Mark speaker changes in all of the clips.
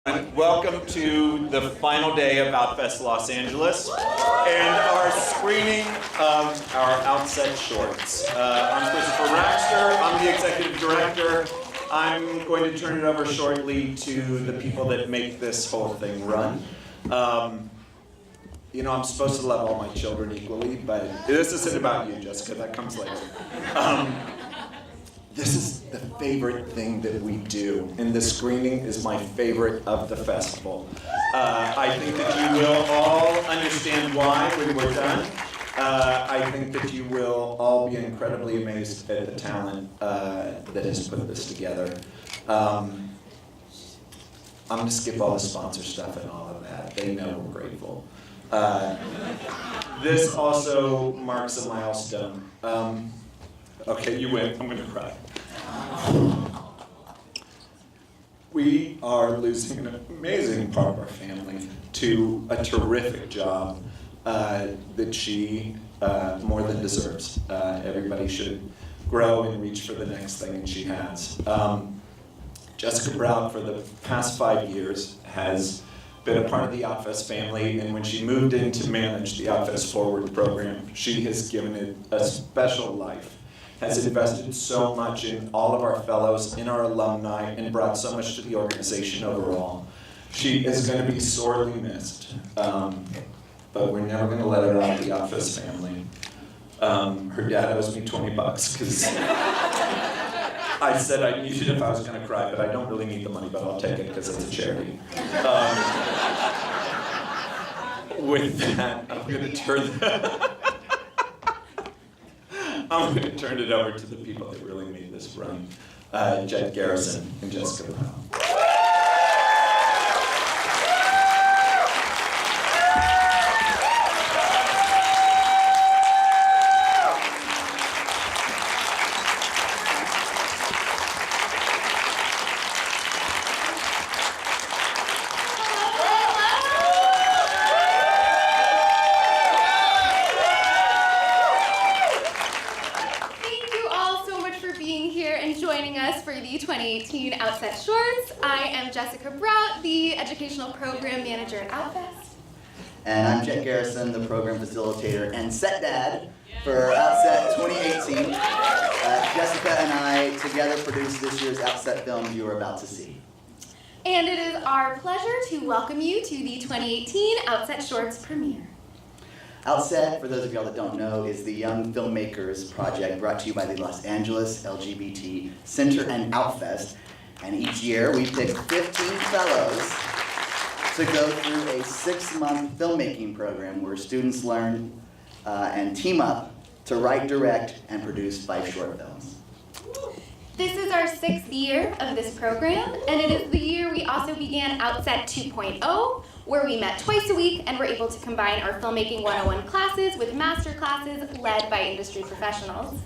Speaker 1: Welcome to the final day of Outfest Los Angeles and our screening of our OutSet shorts. I'm Christopher Raxter, I'm the executive director. I'm going to turn it over shortly to the people that make this whole thing run. You know, I'm supposed to love all my children equally, but this isn't about you, Jessica, that comes later. This is the favorite thing that we do, and the screening is my favorite of the festival. I think that you will all understand why when we're done. I think that you will all be incredibly amazed at the talent that has put this together. I'm gonna skip all the sponsor stuff and all of that. They know we're grateful. This also marks a milestone. Okay, you win. I'm gonna cry. We are losing an amazing part of our family to a terrific job that she more than deserves. Everybody should grow and reach for the next thing, and she has. Jessica Brown, for the past 5 years, has been a part of the Outfest family, and when she moved in to manage the Outfest Forward program, she has given it a special life, has invested so much in all of our fellows, in our alumni, and brought so much to the organization overall. She is going to be sorely missed, but we're never going to let her out of the Outfest family. Her dad owes me $20 because I said I needed it if I was going to cry, but I don't really need the money, but I'll take it because it's a charity. With that, I'm going to turn it over to the people that really made this run, Jed Garrison and Jessica Brown.
Speaker 2: For the 2018 OutSet Shorts. I am Jessica Brout, the Educational Program Manager at Outfest.
Speaker 3: And I'm Jed Garrison, the Program Facilitator and Set Dad for OutSet 2018. Jessica and I together produced this year's OutSet film you are about to see.
Speaker 2: And it is our pleasure to welcome you to the 2018 OutSet Shorts premiere.
Speaker 3: OutSet, for those of y'all that don't know, is the Young Filmmakers Project brought to you by the Los Angeles LGBT Center and Outfest. And each year we pick 15 fellows to go through a 6-month filmmaking program where students learn and team up to write, direct, and produce 5 short films.
Speaker 2: This is our 6th year of this program, and it is the year we also began OutSet 2.0, where we met twice a week and were able to combine our Filmmaking 101 classes with master classes led by industry professionals.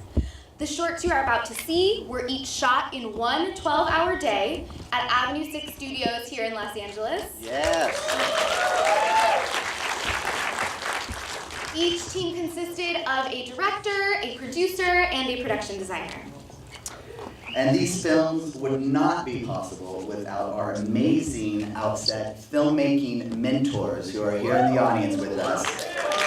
Speaker 2: The shorts you are about to see were each shot in one 12-hour day at Avenue 6 Studios here in Los Angeles.
Speaker 3: Yes.
Speaker 2: Each team consisted of a director, a producer, and a production designer.
Speaker 3: And these films would not be possible without our amazing OutSet filmmaking mentors who are here in the audience with us.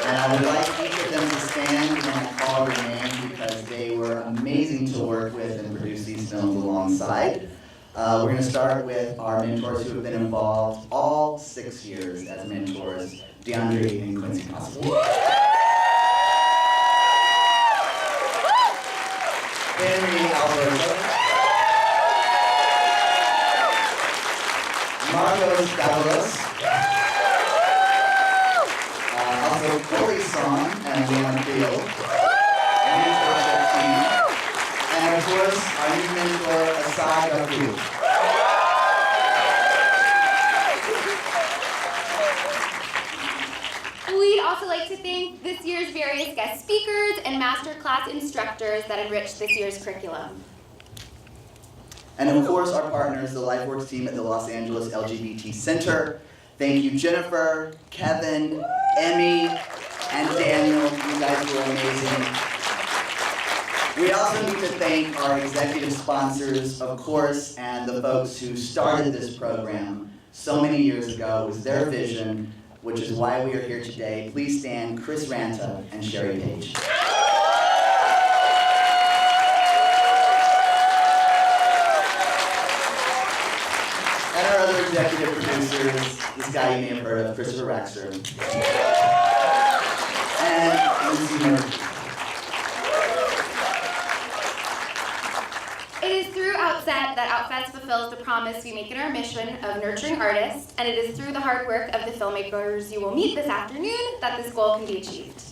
Speaker 3: And I would like each of them to stand when I call their name because they were amazing to work with and produce these films alongside. We're going to start with our mentors who have been involved all 6 years as mentors, DeAndre and Quincy Possible. Henry Alberto. Marcos Davalos. Also Corey Song and Leon Field. Mentorship team. And of course, our new mentor, Asad Abdul.
Speaker 2: We'd also like to thank this year's various guest speakers and masterclass instructors that enriched this year's curriculum.
Speaker 3: And of course, our partners, the LifeWorks team at the Los Angeles LGBT Center. Thank you, Jennifer, Kevin, Emmy, and Daniel. You guys were amazing. We also need to thank our executive sponsors, of course, and the folks who started this program so many years ago. It was their vision, which is why we are here today. Please stand Chris Ranta and Sherry Page. And our other executive producers, this guy you may have heard of, Christopher Raxter. And Lucy Murphy.
Speaker 2: It is through OutSet that Outfest fulfills the promise we make in our mission of nurturing artists, and it is through the hard work of the filmmakers you will meet this afternoon that this goal can be achieved.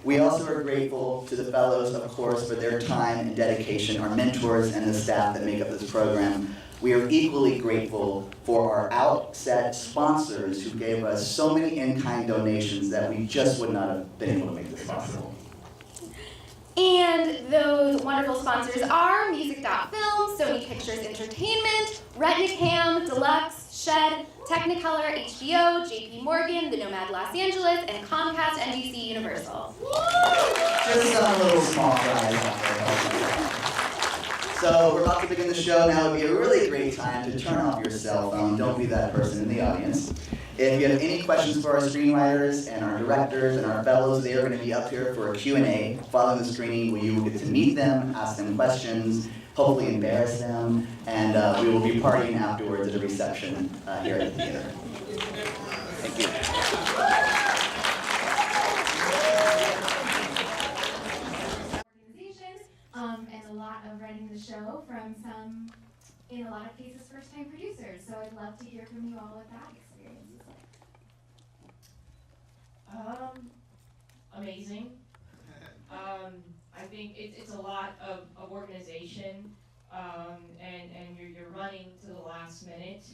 Speaker 3: We also are grateful to the fellows, of course, for their time and dedication, our mentors and the staff that make up this program. We are equally grateful for our OutSet sponsors who gave us so many in-kind donations that we just would not have been able to make this possible.
Speaker 2: And those wonderful sponsors are Music.Film, Sony Pictures Entertainment, Retina-Cam, Deluxe, Shed, Technicolor, HBO, JP Morgan, The Nomad Los Angeles, and Comcast NBC Universal.
Speaker 3: Just some little small guys out there. So we're about to begin the show now. It would be a really great time to turn off your cell phone. Don't be that person in the audience. If you have any questions for our screenwriters and our directors and our fellows, they are going to be up here for a Q&A following the screening where you will get to meet them, ask them questions, hopefully embarrass them, and we will be partying afterwards at a reception here at the theater. Thank you.
Speaker 2: And a lot of running the show from some, in a lot of cases, first-time producers. So I'd love to hear from you all what that experience is like.
Speaker 4: Amazing. I think it's a lot of organization, and you're running to the last minute.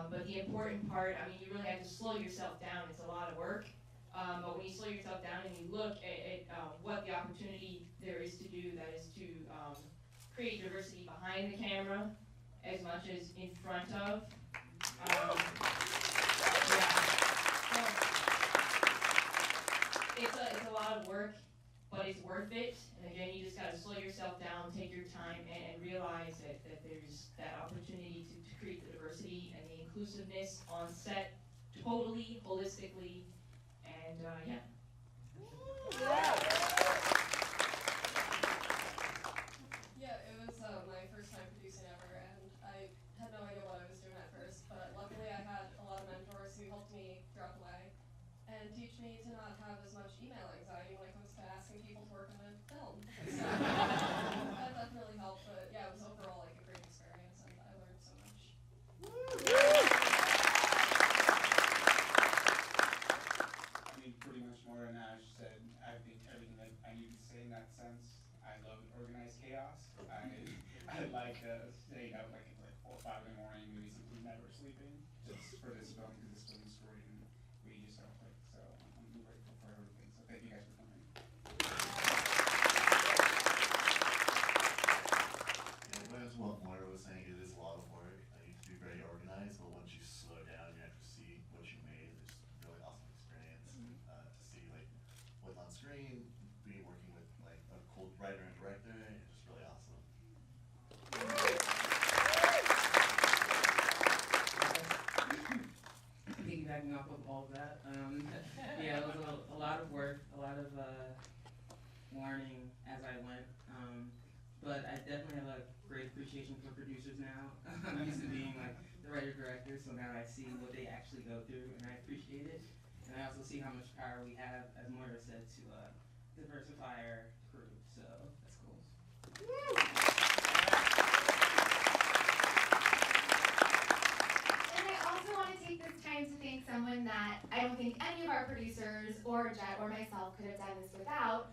Speaker 4: But the important part, I mean, you really have to slow yourself down. It's a lot of work. But when you slow yourself down and you look at what the opportunity there is to do, that is to create diversity behind the camera as much as in front of. Yeah. So it's a lot of work, but it's worth it. And again, you just gotta slow yourself down, take your time, and realize that there's that opportunity to create the diversity and the inclusiveness on set, totally, holistically. And yeah.
Speaker 5: Yeah, it was my first time producing ever, and I had no idea what I was doing at first, but luckily I had a lot of mentors who helped me throughout the way and teach me to not have as much email anxiety when it comes to asking people to work on a film. So that definitely helped, but yeah, it was overall like a great experience, and I learned so much.
Speaker 6: Pretty much more than Ash said. I think everything that I need to say in that sense. I love organized chaos. I like staying up like 4 or 5 in the morning, maybe something never sleeping, just for this film because this film is great and we just so quick. So I'm grateful for everything. So thank you guys for coming.
Speaker 7: Yeah, as what Moira was saying, it is a lot of work. I need to be very organized, but once you slow down, you actually see what you made. It's a really awesome experience to see like what's on screen, being working with like a cool writer and director, and it's just really awesome.
Speaker 8: Piggybacking off of all of that, yeah, it was a lot of work, a lot of learning as I went. But I definitely have a great appreciation for producers now. I'm used to being like the writer-director, so now I see what they actually go through, and I appreciate it. And I also see how much power we have, as Moira said, to diversify our crew. So that's cool.
Speaker 2: And I also want to take this time to thank someone that I don't think any of our producers or Jet or myself could have done this without.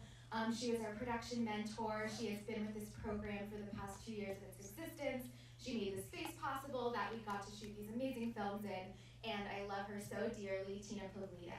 Speaker 2: She was our production mentor. She has been with this program for the past 2 years of its existence. She made the space possible that we got to shoot these amazing films in, and I love her so dearly, Tina Pugliese.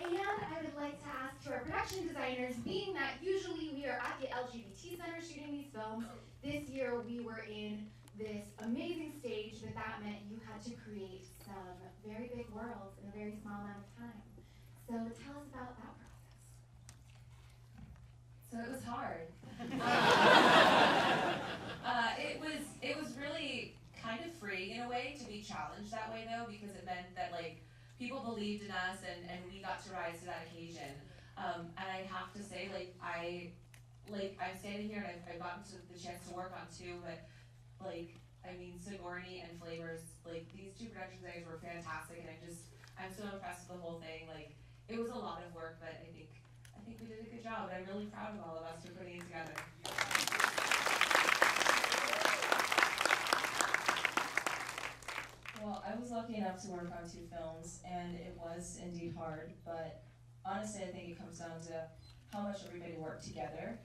Speaker 2: And I would like to ask to our production designers, being that usually we are at the LGBT Center shooting these films, this year we were in this amazing stage, but that meant you had to create some very big worlds in a very small amount of time. So tell us about that process.
Speaker 9: it was hard. It was really kind of free in a way to be challenged that way though, because it meant that like people believed in us and we got to rise to that occasion. And I have to say, I'm standing here and I've gotten the chance to work on two, but Sigourney and Flavors, these two production designers were fantastic, and I'm so impressed with the whole thing. It was a lot of work, but I think we did a good job, and I'm really proud of all of us for putting it together.
Speaker 10: Well, I was lucky enough to work on 2 films, and it was indeed hard, but honestly, I think it comes down to how much everybody worked together.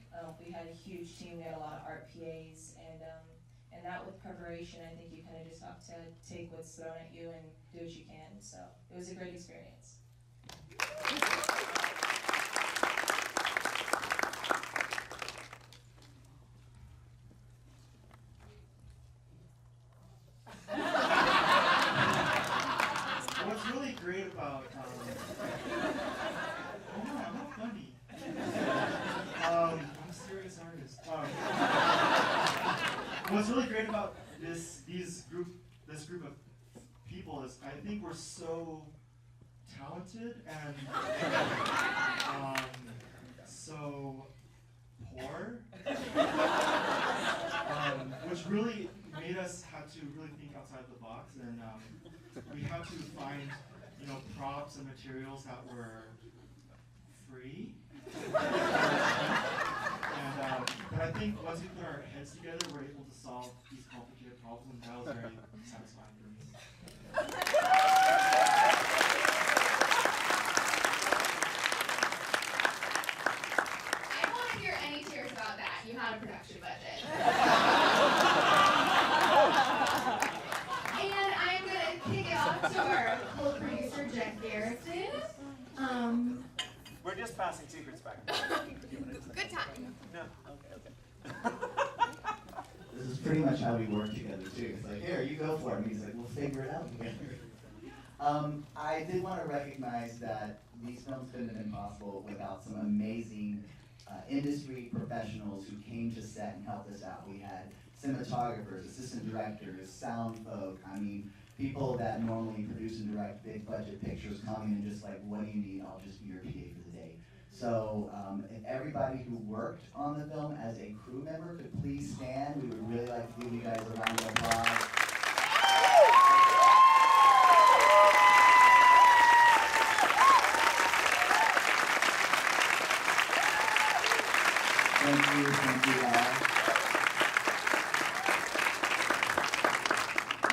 Speaker 10: We had a huge team, we had a lot of art PAs, and that with preparation, I think you kind of just have to take what's thrown at you and do what you can, so it was a great experience.
Speaker 6: What's really great about I'm not funny. I'm a serious artist. What's really great about this group of people is I think we're so talented and so poor, which really made us have to really think outside the box, and we had to find props and materials that were free. But I think once we put our heads together, we're able to solve these complicated problems, and that was very satisfying for me.
Speaker 2: I don't want to hear any tears about that. You had a production budget. And I'm going to kick it off to our co-producer, Jeff Garrison.
Speaker 11: We're just passing secrets back.
Speaker 2: Good time.
Speaker 11: No. Okay.
Speaker 3: This is pretty much how we work together too. It's like, here, you go for it. And he's like, we'll figure it out together. I did want to recognize that these films couldn't have been possible without some amazing industry professionals who came to set and helped us out. We had cinematographers, assistant directors, sound folk, people that normally produce and direct big budget pictures coming and just like, what do you need? I'll just be your PA for the day. So if everybody who worked on the film as a crew member could please stand, we would really like to give you guys a round of applause. Thank you all.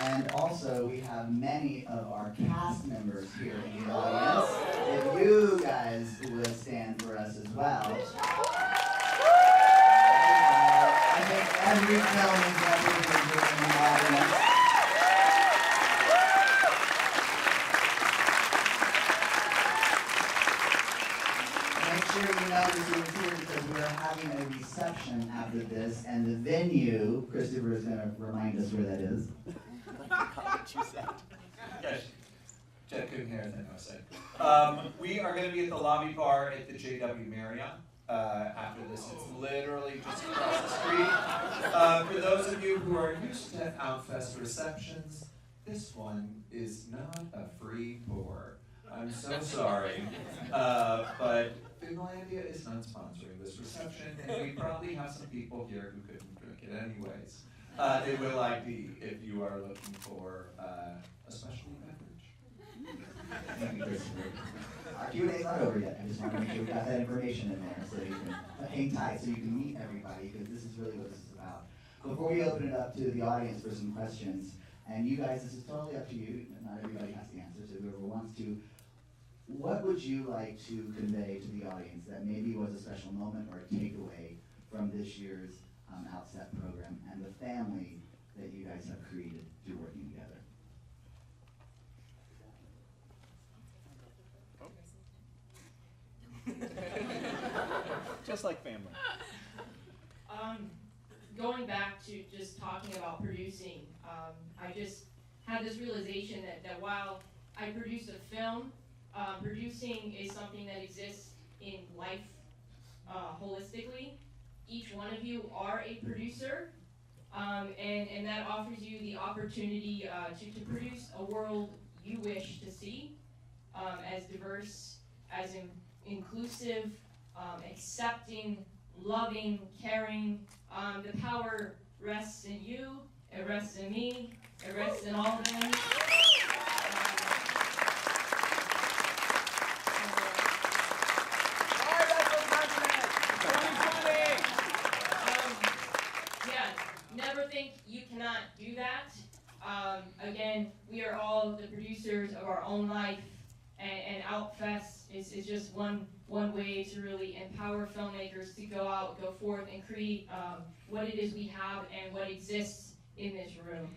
Speaker 3: And also, we have many of our cast members here in the audience. If you guys would stand for us as well. I think every film is represented here in the audience. Make sure you know that you were here because we are having a reception after this, and the venue, Christopher is going to remind us where that is.
Speaker 1: Yes. Jen couldn't hear anything I was saying. We are going to be at the lobby bar at the JW Marriott after this. It's literally just across the street. For those of you who are used to Outfest receptions, this one is not a free pour. I'm so sorry. But Finlandia is not sponsoring this reception, and we probably have some people here who couldn't drink it anyways. They will ID if you are looking for a specialty beverage.
Speaker 3: Thank you, Christopher. Our Q&A is not over yet. I just want to make sure we got that information in there so you can hang tight so you can meet everybody, because this is really what this is about. Before we open it up to the audience for some questions, and you guys, this is totally up to you. Not everybody has the answer, so whoever wants to. What would you like to convey to the audience that maybe was a special moment or a takeaway from this year's OutSet program and the family that you guys have created through working together?
Speaker 11: Just like family.
Speaker 4: Going back to just talking about producing, I just had this realization that while I produce a film, producing is something that exists in life holistically. each one of you are a producer, and that offers you the opportunity to produce a world you wish to see, as diverse, as inclusive, accepting, loving, caring. The power rests in you, it rests in me, it rests in all of them. Never think you cannot do that. Again, we are all the producers of our own life, and Outfest is just one way to really empower filmmakers to go out, go forth, and create what it is we have and what exists in this room.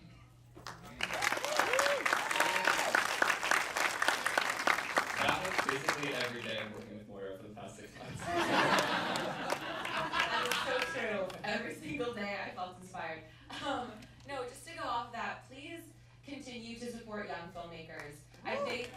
Speaker 12: That was basically every day I'm working with Moira for the past 6 months.
Speaker 9: That is so true. Every single day I felt inspired. No, just to go off that, please continue to support young filmmakers. I think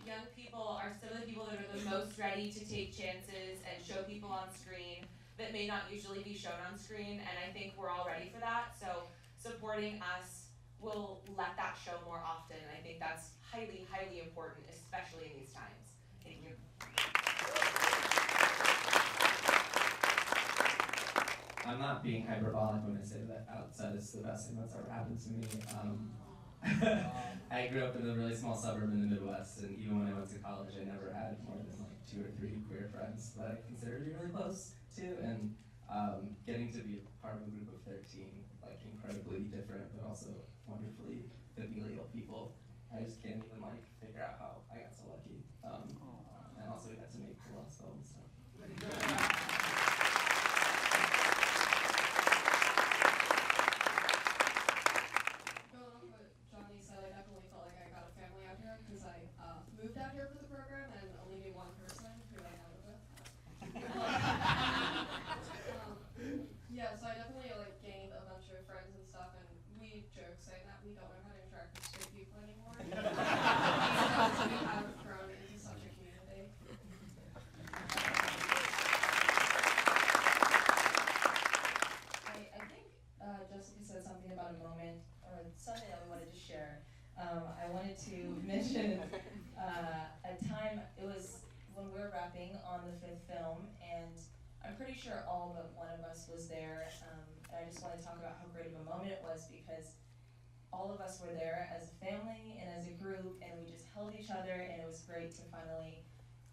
Speaker 9: young people are some of the people that are the most ready to take chances and show people on screen that may not usually be shown on screen, and I think we're all ready for that. So supporting us will let that show more often, and I think that's highly, highly important, especially in these times. Thank you.
Speaker 12: I'm not being hyperbolic when I say that OutSet is the best thing that's ever happened to me. I grew up in a really small suburb in the Midwest, and even when I went to college, I never had more than like 2 or 3 queer friends that I consider to be really close to, and getting to be a part of a group of 13, like incredibly different, but also wonderfully familial people. I just can't even like figure out how I got so lucky. And also we got to make cool ass films. So.
Speaker 5: Johnny said, I definitely felt like I got a family out here because I moved out here for the program and only knew one person who I know with. Yeah, so I definitely like gained a bunch of friends and stuff, and we joke saying that we don't know how to interact with straight people anymore. We have grown into such a community.
Speaker 10: I think Jessica said something about a moment or something that we wanted to share. I wanted to mention a time, it was when we were wrapping on the 5th film, and I'm pretty sure all but one of us was there, and I just want to talk about how great of a moment it was because all of us were there as a family and as a group, and we just held each other, and it was great to finally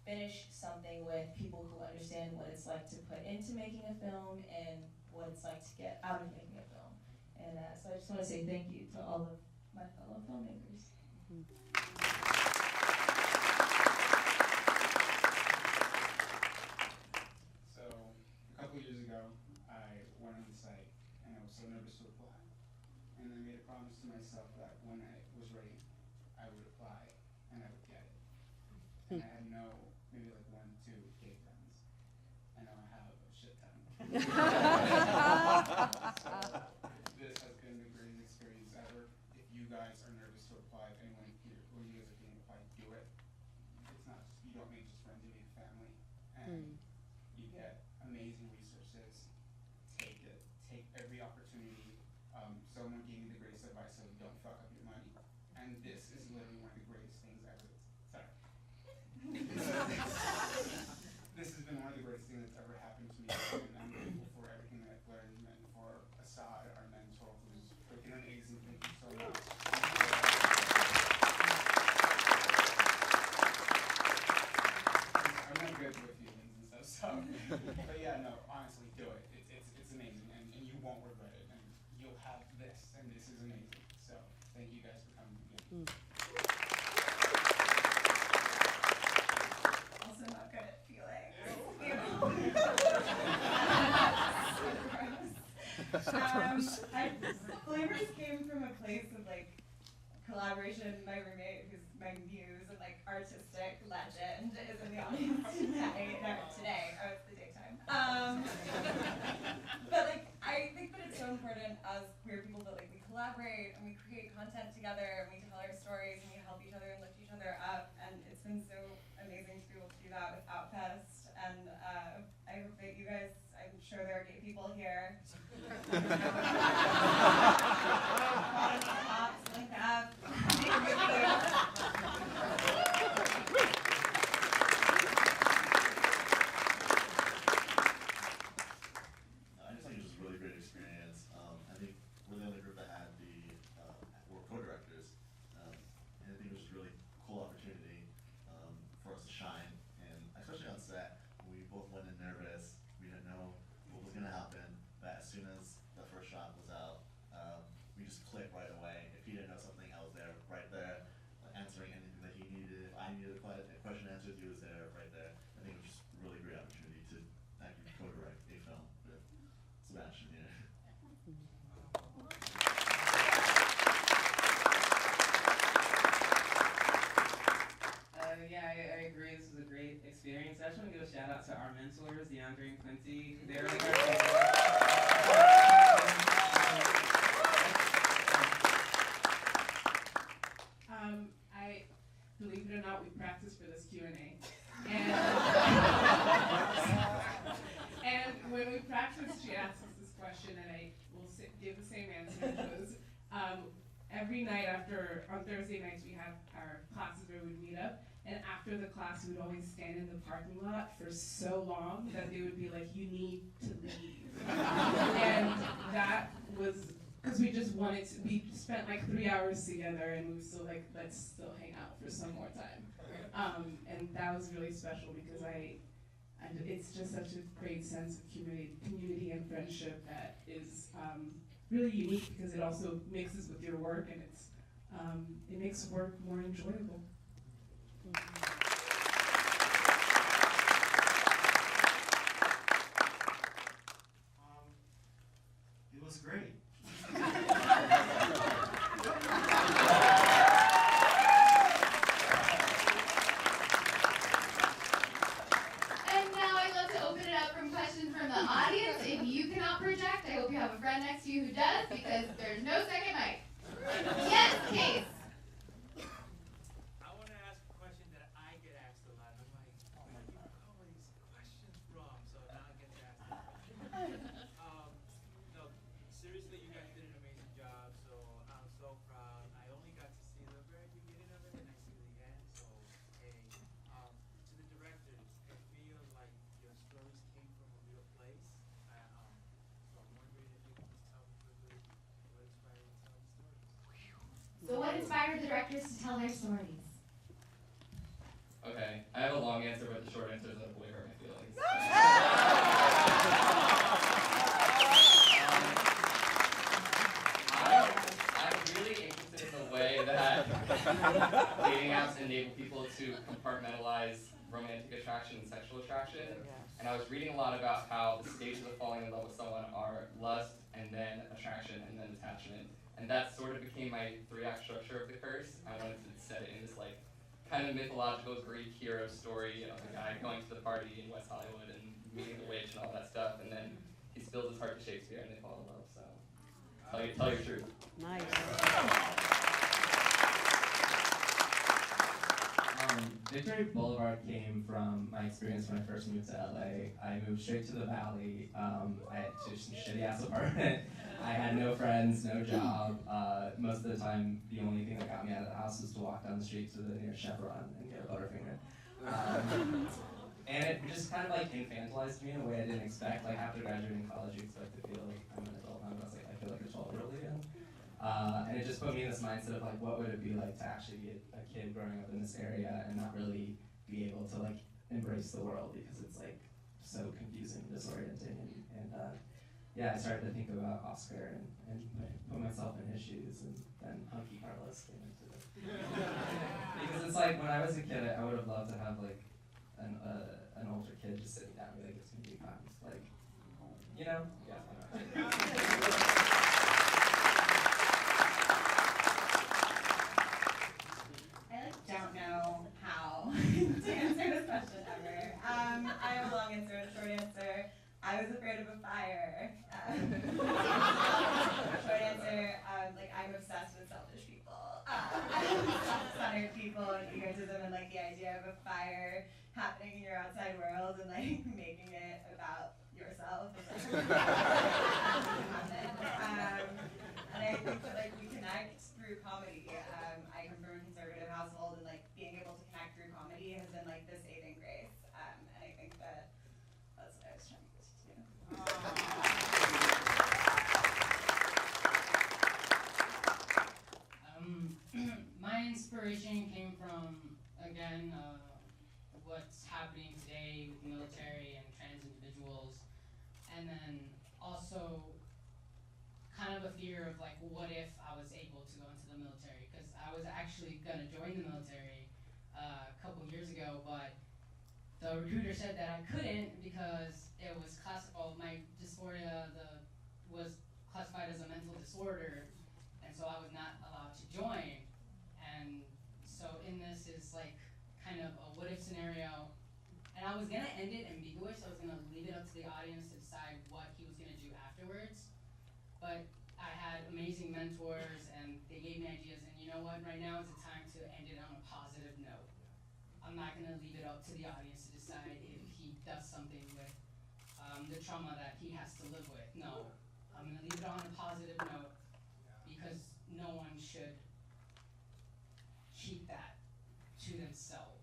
Speaker 10: finish something with people who understand what it's like to put into making a film and what it's like to get out of making a film. And so I just want to say thank you to all of my fellow filmmakers.
Speaker 6: So, a couple years ago, I went on the site, and I was so nervous to apply. And I made a promise to myself that when I was ready, I would apply, and I would get it. And I had maybe like 1, 2 gay friends. I know I have a shit ton. So, this has been the greatest experience ever. If you guys are nervous to apply, if anyone here, or you guys are getting applied, do it. It's not just, you don't make just friends, you make family. And you get amazing resources. Take it. Take every opportunity. Someone gave me the greatest advice of don't fuck up your money. And this is literally one of the greatest things ever. Sorry. This has been one of the greatest things that's ever happened to me. And I'm grateful for everything that I've learned, and for Assad, our mentor, who's freaking amazing. Thank you so much. I'm not good with feelings and stuff, so. But yeah, no, honestly, do it. It's amazing, and you won't regret it. And you'll have this, and this is amazing. So thank you guys for coming again.
Speaker 13: Also not good at feelings. Flavors came from a place of like collaboration. My roommate, who's my muse and like artistic legend, is in the audience today. Or it's the daytime. But like I think that it's so important as queer people that like we collaborate and we create content together and we tell our stories and we help each other and lift each other up, and it's been so amazing to be able to do that. about with Outfest, and I hope that you guys, I'm sure there are gay people here. Pops, link up.
Speaker 7: I just think it was a really great experience. I think we're the only group that had the were co-directors, and I think it was just a really cool opportunity for us to shine, and especially on set. We both went in nervous. We didn't know what was gonna happen, but as soon as the first shot was out, we just clicked right away. If he didn't know something, I was there, right there, answering anything that he needed. If I needed a question answered, he was there, right there. I think it was just a really great opportunity to actually co-direct a film with Sebastian here.
Speaker 8: Yeah, I agree. This was a great experience. I just want to give a shout out to our mentors, DeAndre and Quincy. They were like
Speaker 14: I believe it or not, we practiced for this Q&A, and and when we practiced, she asked us this question, and I will give the same answer, which was every night on Thursday nights we have our classes where we meet up. And after the class, we would always stand in the parking lot for so long that they would be like, "You need to leave." And that was because we just wanted to. We spent like 3 hours together, and we were still like, "Let's still hang out for some more time." And that was really special because it's just such a great sense of community and friendship that is really unique because it also mixes with your work, and it makes work more enjoyable.
Speaker 11: It was great.
Speaker 2: And now I'd love to open it up from questions from the audience. If you cannot project, I hope you have a friend next to you who does, because there's no second mic. Yes, Case.
Speaker 15: I want to ask a question that I get asked a lot. I'm like, where do you come with these questions from? So now I get to ask the question. No, seriously, you guys did an amazing job. So I'm so proud. I only got to see the very beginning of it, and I see the end. So hey, to the directors, it feels like your stories came from a real place. So I'm wondering if you could just tell me quickly what inspired you to tell these stories.
Speaker 2: So what inspired the directors to tell their stories?
Speaker 12: Okay, I have a long answer, but the short answer is that boy hurt my feelings. I'm really interested in the way that dating apps enable people to compartmentalize romantic attraction and sexual attraction. And I was reading a lot about how the stages of falling in love with someone are lust, and then attraction, and then attachment. And that sort of became my 3-act structure of the curse. I wanted to set it in this like kind of mythological Greek hero story of a guy going to the party in West Hollywood and meeting the witch and all that stuff, and then he spills his heart to Shakespeare and they fall in love. So tell your truth.
Speaker 16: Nice.
Speaker 12: Victory Boulevard came from my experience when I first moved to LA. I moved straight to the Valley. I had just a shitty ass apartment. I had no friends, no job. Most of the time, the only thing that got me out of the house was to walk down the street to the nearest Chevron and get a Butterfinger. And it just kind of like infantilized me in a way I didn't expect. Like after graduating college, you expect to feel like I'm an adult. I was like, I feel like a 12-year-old again. And it just put me in this mindset of like, what would it be like to actually be a kid growing up in this area and not really be able to like embrace the world because it's like so confusing, disorienting, and yeah, I started to think about Oscar and put myself in his shoes, and then Hunky Carlos came into it. Because it's like when I was a kid, I would have loved to have like an older kid just sitting down and be like, it's gonna be fine. Like, you know? Yeah.
Speaker 13: Don't know how to answer this question ever. I have a long answer and a short answer. I was afraid of a fire. Short answer, like I'm obsessed with selfish people. Self-centered people and egotism and like the idea of a fire happening in your outside world and like making it about yourself. And I think that like we connect through comedy. I come from a conservative household, and like being able to connect through comedy has been like the saving grace. And I think that that's what I was trying to do.
Speaker 16: My inspiration came from, again, what's happening today with the military and trans individuals, and then also kind of a fear of like, what if I was able to go into the military? Because I was actually gonna join the military a couple years ago, but the recruiter said that I couldn't because it was classified, my dysphoria was classified as a mental disorder, and so I was not allowed to join. And so in this is like kind of a what if scenario, and I was gonna end it ambiguous. I was gonna leave it up to the audience to decide what he was gonna do afterwards. But I had amazing mentors, and they gave me ideas, and you know what, right now is the time to end it on a positive note. I'm not gonna leave it up to the audience to decide if he does something with the trauma that he has to live with. No, I'm gonna leave it on a positive note, because no one should keep that to themselves.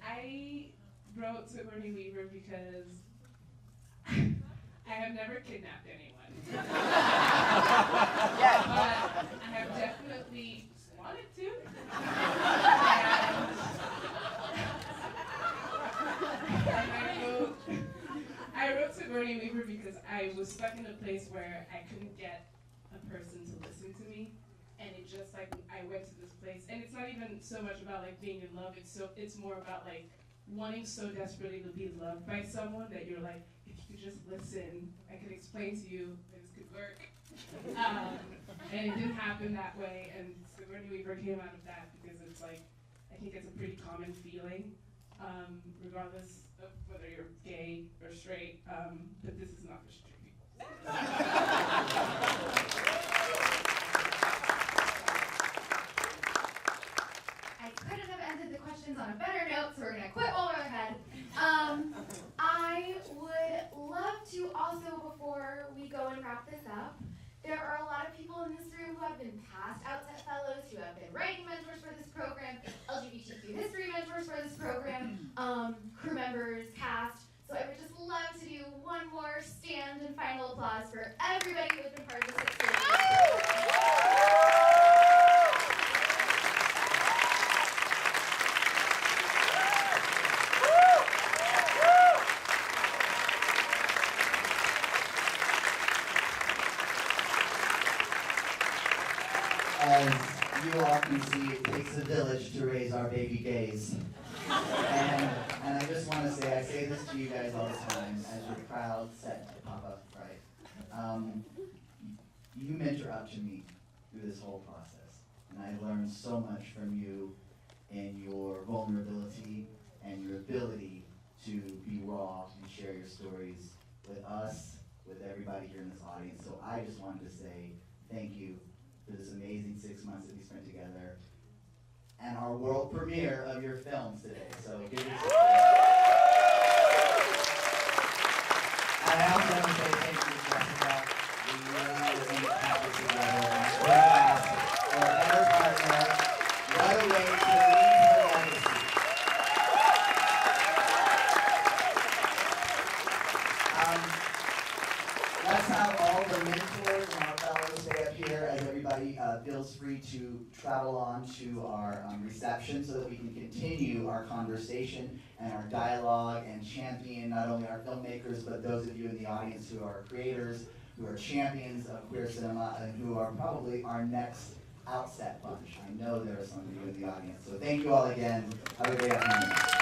Speaker 14: I wrote Sigourney Weaver because I have never kidnapped anyone. But I have definitely wanted to. And I wrote Sigourney Weaver because I was stuck in a place where I couldn't get a person to listen to me. And it just like, I went to this place, and it's not even so much about like being in love, it's more about like wanting so desperately to be loved by someone that you're like, if you could just listen, I could explain to you that this could work. And it didn't happen that way, and Sigourney Weaver came out of that because it's like, I think it's a pretty common feeling, regardless of whether you're gay or straight, but this is not for straight people.
Speaker 2: I couldn't have ended the questions on a better note, so we're gonna quit while we're ahead. I would love to also, before we go and wrap this up, there are a lot of people in this room who have been past OutSet fellows, who have been writing mentors for this program, LGBTQ history mentors for this program, crew members, cast. So I would just love to do one more stand and final applause for everybody who has been part of this experience.
Speaker 3: As you all can see, it takes a village to raise our baby gays. And I just want to say, I say this to you guys all the time, as your proud set to pop up, right? You mentor up to me through this whole process. And I've learned so much from you in your vulnerability and your ability to be raw and share your stories with us, with everybody here in this audience. So I just wanted to say thank you for this amazing 6 months that we spent together, and our world premiere of your films today. So give it And I also want to say thank you to Jessica. We really have this together. And we're asked for a better partner. What a way to leave her legacy. Let's have all the mentors and our fellows stay up here as everybody feels free to travel on to our reception so that we can continue our conversation and our dialogue and champion not only our filmmakers but those of you in the audience who are creators, who are champions of queer cinema, and who are probably our next OutSet bunch. I know there are some of you in the audience. So thank you all again. Have a great afternoon.